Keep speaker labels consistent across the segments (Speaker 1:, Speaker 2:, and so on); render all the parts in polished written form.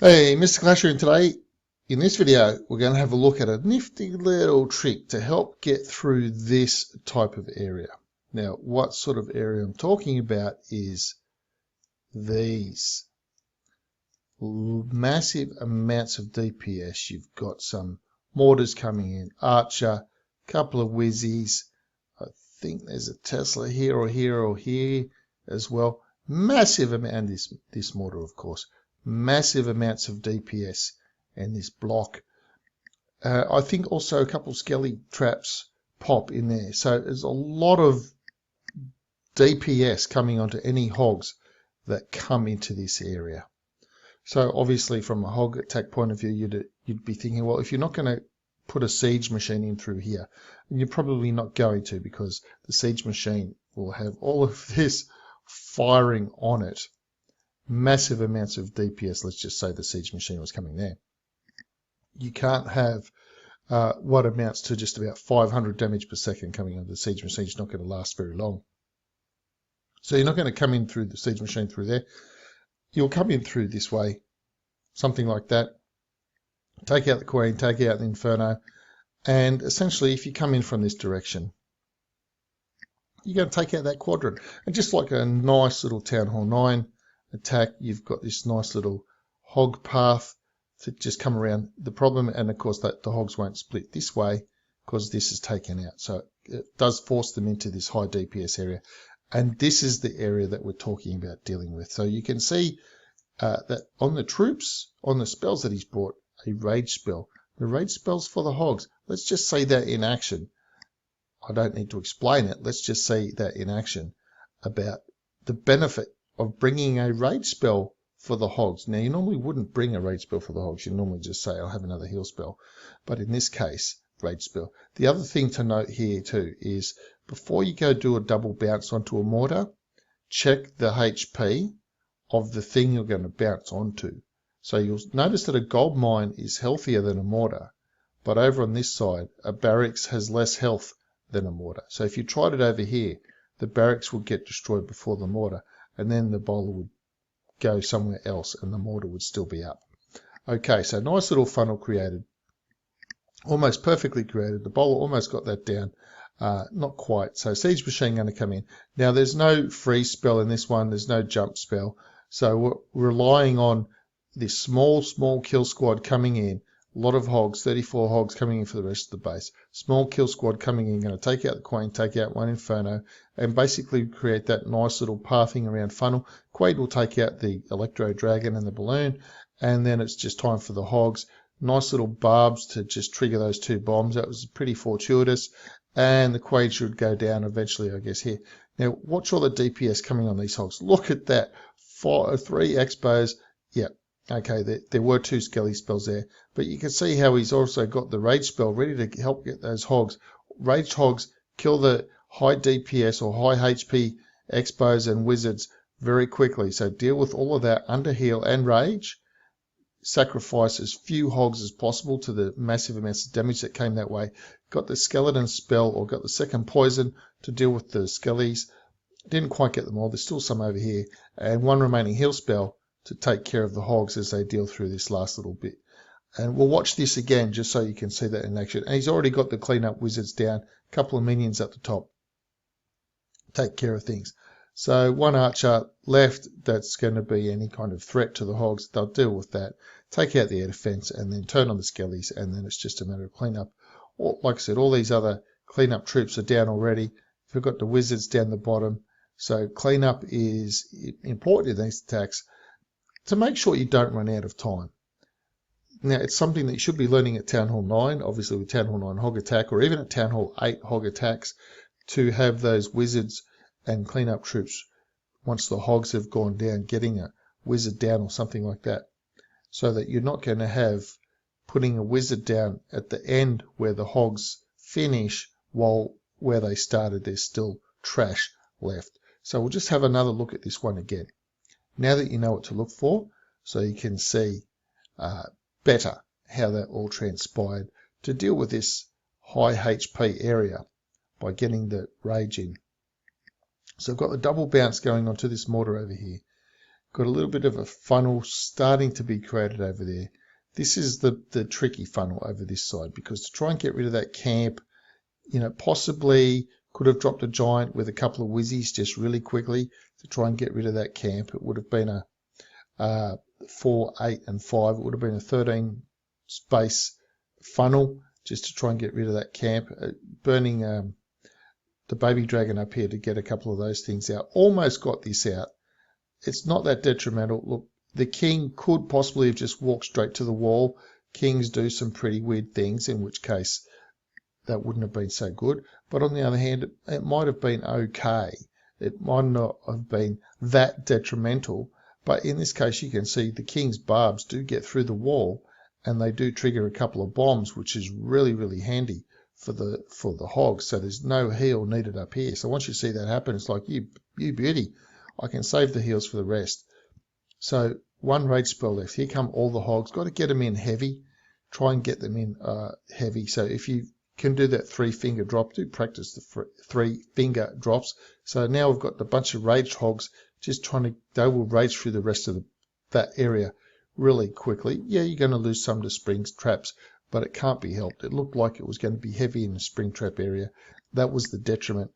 Speaker 1: Hey, Mr. Classroom. Today, in this video, we're going to have a look at a nifty little trick to help get through this type of area. Now, what sort of area I'm talking about is these massive amounts of DPS. You've got some mortars coming in, Archer, couple of Whizzies. I think there's a Tesla here or here or here as well. Massive amount, and this mortar, of course. Massive amounts of DPS in this block. I think also a couple of skelly traps pop in there. So there's a lot of DPS coming onto any hogs that come into this area. So obviously from a hog attack point of view, you'd be thinking, well, if you're not going to put a siege machine in through here, and you're probably not going to, because the siege machine will have all of this firing on it. Massive amounts of DPS. Let's just say the siege machine was coming there. You can't have what amounts to just about 500 damage per second coming on the siege machine. It's not going to last very long. So you're not going to come in through the siege machine through there. You'll come in through this way, something like that. Take out the Queen, take out the Inferno, and essentially if you come in from this direction, you're going to take out that quadrant. And just like a nice little Town Hall 9 attack, you've got this nice little hog path to just come around the problem, and of course that the hogs won't split this way because this is taken out, so it does force them into this high DPS area, and this is the area that we're talking about dealing with. So you can see that on the troops, on the spells that he's brought, a rage spell. The rage spells for the hogs, let's just say that in action. I don't need to explain it, let's just say that in action about the benefit of bringing a rage spell for the hogs. Now, you normally wouldn't bring a rage spell for the hogs. You normally just say, I'll have another heal spell. But in this case, rage spell. The other thing to note here too is before you go do a double bounce onto a mortar, check the HP of the thing you're going to bounce onto. So you'll notice that a gold mine is healthier than a mortar. But over on this side, a barracks has less health than a mortar. So if you tried it over here, the barracks will get destroyed before the mortar, and then the bowler would go somewhere else and the mortar would still be up. Okay, so nice little funnel created. Almost perfectly created. The bowler almost got that down. Not quite. So siege machine going to come in. Now there's no freeze spell in this one. There's no jump spell. So we're relying on this small kill squad coming in. A lot of hogs, 34 hogs coming in for the rest of the base. Small kill squad coming in, going to take out the Queen, take out one Inferno, and basically create that nice little pathing around funnel. Quaid will take out the Electro Dragon and the Balloon, and then it's just time for the hogs. Nice little barbs to just trigger those two bombs. That was pretty fortuitous, and the Quaid should go down eventually, I guess, here. Now, watch all the DPS coming on these hogs. Look at that. 3 expos. Yep. Okay, there were 2 skelly spells there, but you can see how he's also got the rage spell ready to help get those hogs. Raged hogs kill the high DPS or high HP expos and wizards very quickly. So deal with all of that under heal and rage. Sacrifice as few hogs as possible to the massive amounts of damage that came that way. Got the skeleton spell or got the second poison to deal with the skellies. Didn't quite get them all. There's still some over here. And 1 remaining heal spell to take care of the hogs as they deal through this last little bit. And we'll watch this again just so you can see that in action. And he's already got the cleanup wizards down, a couple of minions at the top. Take care of things. So 1 archer left that's going to be any kind of threat to the hogs. They'll deal with that. Take out the air defense and then turn on the skellies, and then it's just a matter of cleanup. Like I said, all these other cleanup troops are down already. We've got the wizards down the bottom. So cleanup is important in these attacks, to make sure you don't run out of time. Now, it's something that you should be learning at Town Hall 9, obviously with Town Hall 9 hog attack, or even at Town Hall 8 hog attacks, to have those wizards and cleanup troops, once the hogs have gone down, getting a wizard down or something like that, so that you're not going to have putting a wizard down at the end where the hogs finish, while where they started there's still trash left. So we'll just have another look at this one again. Now that you know what to look for, so you can see better how that all transpired to deal with this high HP area by getting the rage in. So I've got the double bounce going onto this mortar over here. got a little bit of a funnel starting to be created over there. This is the tricky funnel over this side, because to try and get rid of that camp, you know, possibly could have dropped a giant with a couple of whizzies just really quickly to try and get rid of that camp. It would have been a 4, 8, and 5. It would have been a 13 space funnel just to try and get rid of that camp. Burning the baby dragon up here to get a couple of those things out. Almost got this out. It's not that detrimental. Look, the king could possibly have just walked straight to the wall. Kings do some pretty weird things, in which case that wouldn't have been so good. But on the other hand, it might have been okay. It might not have been that detrimental. But in this case, you can see the king's barbs do get through the wall, and they do trigger a couple of bombs, which is really, really handy for the hogs. So there's no heal needed up here. So once you see that happen, it's like, you beauty. I can save the heals for the rest. So one rage spell left. Here come all the hogs. Got to get them in heavy. Try and get them in heavy. So if you can do that 3-finger drop, do practice the 3-finger drops. So now we've got a bunch of raged hogs just trying to, they will rage through the rest of that area really quickly. Yeah, you're going to lose some to spring traps, but it can't be helped. It looked like it was going to be heavy in the spring trap area. That was the detriment.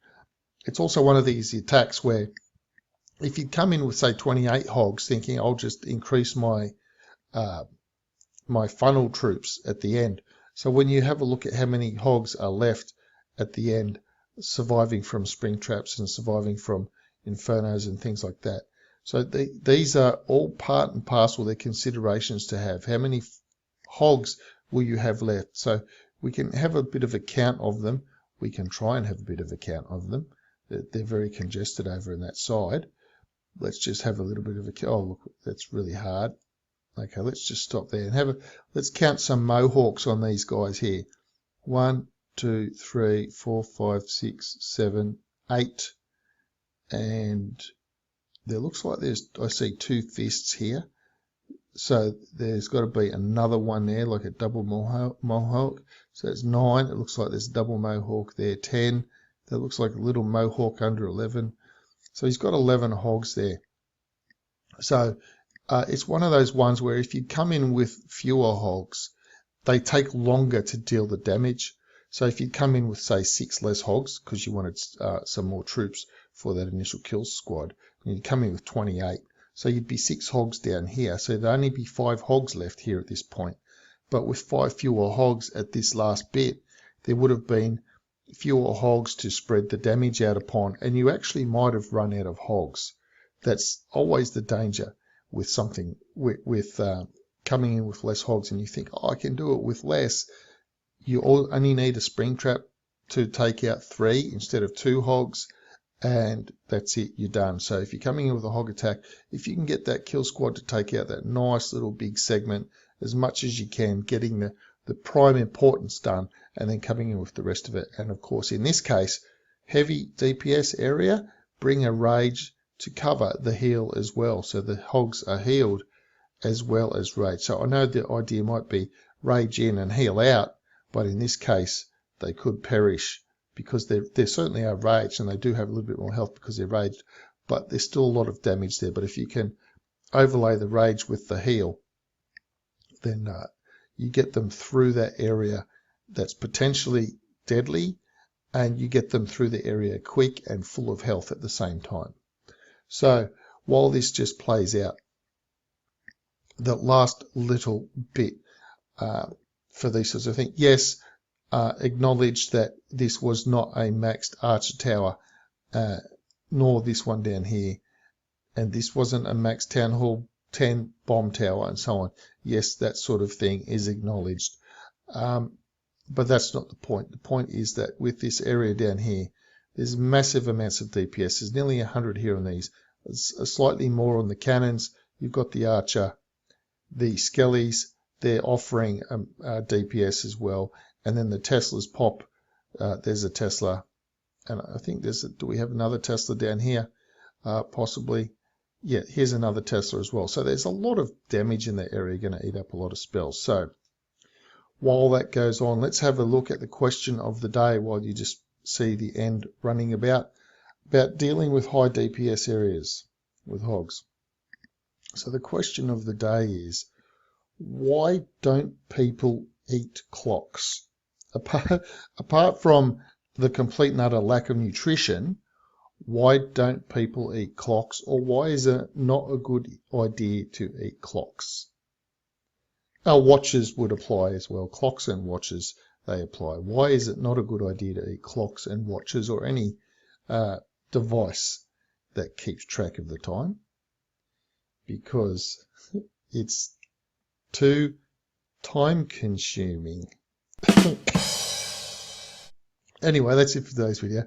Speaker 1: It's also one of these attacks where if you come in with, say, 28 hogs, thinking I'll just increase my my funnel troops at the end. So when you have a look at how many hogs are left at the end, surviving from spring traps and surviving from infernos and things like that. So these are all part and parcel of their considerations to have. How many hogs will you have left? So we can have a bit of a count of them. We can try and have a bit of a count of them. They're very congested over in that side. Let's just have a little bit of a, oh look, that's really hard. Okay, let's just stop there and let's count some mohawks on these guys here. 1, 2, 3, 4, 5, 6, 7, 8, and there looks like I see 2 fists here. So there's got to be another one there, like a double mohawk. So it's 9. It looks like there's a double mohawk there. 10. That looks like a little mohawk under 11. So he's got 11 hogs there. So it's one of those ones where if you come in with fewer hogs, they take longer to deal the damage. So if you come in with, say, 6 less hogs, because you wanted some more troops for that initial kill squad, and you come in with 28. So you'd be 6 hogs down here. So there'd only be 5 hogs left here at this point. But with 5 fewer hogs at this last bit, there would have been fewer hogs to spread the damage out upon, and you actually might have run out of hogs. That's always the danger with something, with coming in with less hogs, and you think, oh, I can do it with less. You only need a spring trap to take out 3 instead of 2 hogs, and that's it, you're done. So if you're coming in with a hog attack, if you can get that kill squad to take out that nice little big segment as much as you can, getting the prime importance done, and then coming in with the rest of it. And of course, in this case, heavy DPS area, bring a rage to cover the heal as well. So the hogs are healed as well as rage. So I know the idea might be rage in and heal out, but in this case, they could perish because they certainly are raged, and they do have a little bit more health because they're raged, but there's still a lot of damage there. But if you can overlay the rage with the heal, then you get them through that area that's potentially deadly, and you get them through the area quick and full of health at the same time. So while this just plays out, the last little bit for these sorts of things, yes, acknowledge that this was not a maxed archer tower, nor this one down here, and this wasn't a maxed town hall 10 bomb tower and so on. Yes, that sort of thing is acknowledged, but that's not the point. The point is that with this area down here, there's massive amounts of DPS. There's nearly 100 here on these. It's slightly more on the cannons. You've got the archer, the skellies. They're offering DPS as well. And then the Teslas pop. There's a Tesla. And I think do we have another Tesla down here? Possibly. Yeah, here's another Tesla as well. So there's a lot of damage in that area, going to eat up a lot of spells. So while that goes on, let's have a look at the question of the day while you just see the end running about dealing with high DPS areas with hogs. So the question of the day is, why don't people eat clocks? Apart from the complete and utter lack of nutrition, why don't people eat clocks, or why is it not a good idea to eat clocks? Watches would apply as well. Clocks and watches, they apply. Why is it not a good idea to eat clocks and watches or any device that keeps track of the time? Because it's too time consuming. Anyway, that's it for today's video.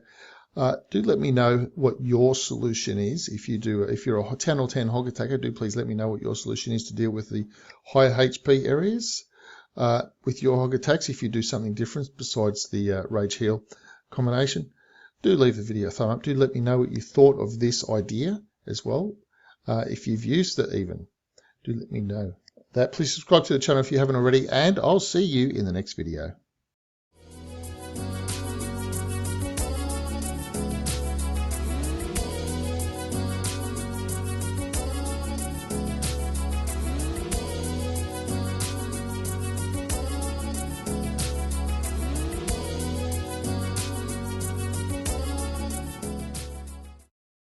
Speaker 1: Do let me know what your solution is. If you're a 10 or 10 hog attacker, do please let me know what your solution is to deal with the high HP areas with your hog attacks. If you do something different besides the rage heal combination, do leave the video a thumb up. Do let me know what you thought of this idea as well. If you've used it even, do let me know that. Please subscribe to the channel if you haven't already, and I'll see you in the next video.